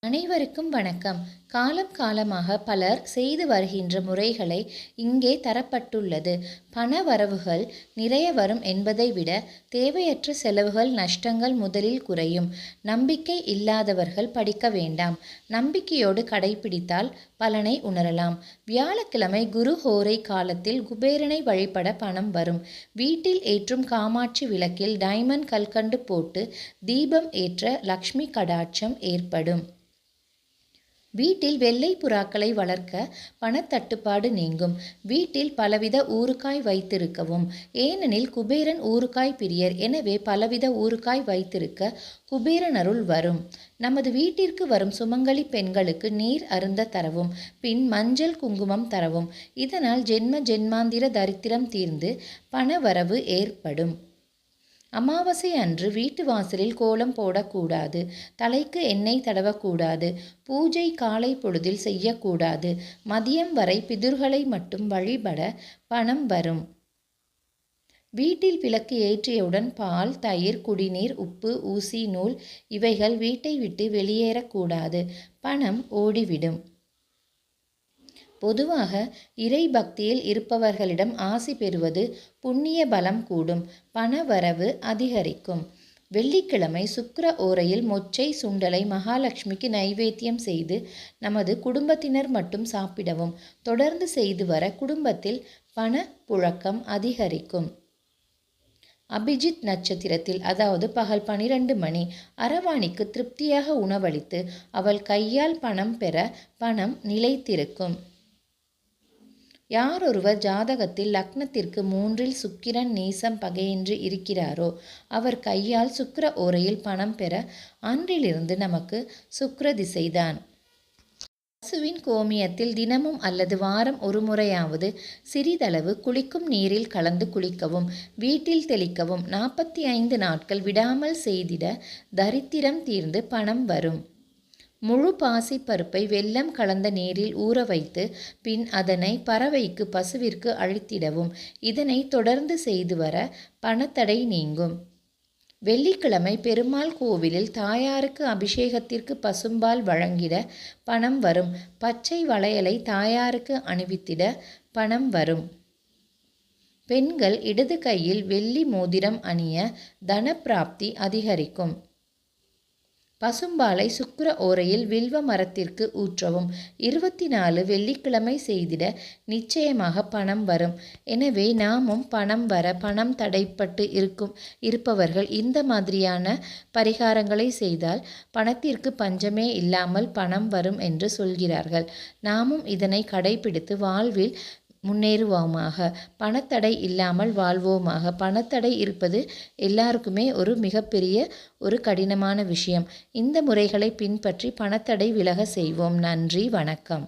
அனைவருக்கும் வணக்கம். காலம் காலமாக பலர் செய்து வருகின்ற முறைகளை இங்கே தரப்பட்டுள்ளது. பண வரவுகள் நிறைய வரும் என்பதை விட தேவையற்ற செலவுகள், நஷ்டங்கள் முதலில் குறையும். நம்பிக்கை இல்லாதவர்கள் படிக்க வேண்டாம். நம்பிக்கையோடு கடைபிடித்தால் பலனை உணரலாம். வியாழக்கிழமை குரு ஹோரை காலத்தில் குபேரனை வழிபட பணம் வரும். வீட்டில் ஏற்றும் காமாட்சி விளக்கில் டைமண்ட் கல்கண்டு போட்டு தீபம் ஏற்ற லக்ஷ்மி கடாட்சம் ஏற்படும். வீட்டில் வெள்ளை புறாக்களை வளர்க்க பணத்தட்டுப்பாடு நீங்கும். வீட்டில் பலவித ஊறுகாய் வைத்திருக்கவும். ஏனெனில் குபேரன் ஊறுகாய் பிரியர். எனவே பலவித ஊறுகாய் வைத்திருக்க குபேரன் அருள் வரும். நமது வீட்டிற்கு வரும் சுமங்கலி பெண்களுக்கு நீர் அருந்த தரவும். பின் மஞ்சள் குங்குமம் தரவும். இதனால் ஜென்மாந்திர தரித்திரம் தீர்ந்து பண வரவு ஏற்படும். அமாவாசை அன்று வீட்டு வாசலில் கோலம் போடக்கூடாது. தலைக்கு எண்ணெய் தடவக்கூடாது. பூஜை காலை பொழுதில் செய்யக்கூடாது. மதியம் வரை பிதுர்களை மட்டும் வழிபட பணம் வரும். வீட்டில் விளக்கு ஏற்றியவுடன் பால், தயிர், குடிநீர், உப்பு, ஊசி, நூல் இவைகள் வீட்டை விட்டு வெளியேறக்கூடாது. பணம் ஓடிவிடும். பொதுவாக இறை பக்தியில் இருப்பவர்களிடம் ஆசி பெறுவது புண்ணிய பலம் கூடும். பண வரவு அதிகரிக்கும். வெள்ளிக்கிழமை சுக்கிர ஓரையில் மொச்சை சுண்டலை மகாலட்சுமிக்கு நைவேத்தியம் செய்து நமது குடும்பத்தினர் மட்டும் சாப்பிடவும். தொடர்ந்து செய்து வர குடும்பத்தில் பண புழக்கம் அதிகரிக்கும். அபிஜித் நட்சத்திரத்தில், அதாவது பகல் 12 மணி, அரவாணிக்கு திருப்தியாக உணவளித்து அவள் கையால் பணம் பெற பணம் நிலைத்திருக்கும். யாரொருவர் ஜாதகத்தில் லக்னத்திற்கு 3 சுக்கிரன் நீசம் பகையின்றி இருக்கிறாரோ அவர் கையால் சுக்கிர ஓரையில் பணம் பெற அன்றிலிருந்து நமக்கு சுக்கிர திசைதான். பசுவின் கோமியத்தில் தினமும் அல்லது வாரம் ஒரு முறையாவது சிறிதளவு குளிக்கும் நீரில் கலந்து குளிக்கவும். வீட்டில் தெளிக்கவும். 45 நாட்கள் விடாமல் செய்திட தரித்திரம் தீர்ந்து பணம் வரும். முழு பாசி பருப்பை வெல்லம் கலந்த நீரில் ஊற வைத்து பின் அதனை பறவைக்கு, பசுவிற்கு அழித்திடவும். இதனை தொடர்ந்து செய்து வர பணத்தடை நீங்கும். வெள்ளிக்கிழமை பெருமாள் கோவிலில் தாயாருக்கு அபிஷேகத்திற்கு பசும்பால் வழங்கிட பணம் வரும். பச்சை வளையலை தாயாருக்கு அணிவித்திட பணம் வரும். பெண்கள் இடது கையில் வெள்ளி மோதிரம் அணிய தனப்பிராப்தி அதிகரிக்கும். பசும்பாலை சுக்கிர ஓரையில் வில்வ மரத்திற்கு ஊற்றவும். 24 வெள்ளிக்கிழமை செய்திட நிச்சயமாக பணம் வரும். எனவே நாமும் பணம் வர, பணம் தடைப்பட்டு இருப்பவர்கள் இந்த மாதிரியான பரிகாரங்களை செய்தால் பணத்திற்கு பஞ்சமே இல்லாமல் பணம் வரும் என்று சொல்கிறார்கள். நாமும் இதனை கடைபிடித்து வாழ்வில் முன்னேறுவோமாக. பணத்தடை இல்லாமல் வாழ்வோமாக. பணத்தடை இருப்பது எல்லாருக்குமே ஒரு மிகப்பெரிய ஒரு கடினமான விஷயம். இந்த முறைகளை பின்பற்றி பணத்தடை விலக செய்வோம். நன்றி, வணக்கம்.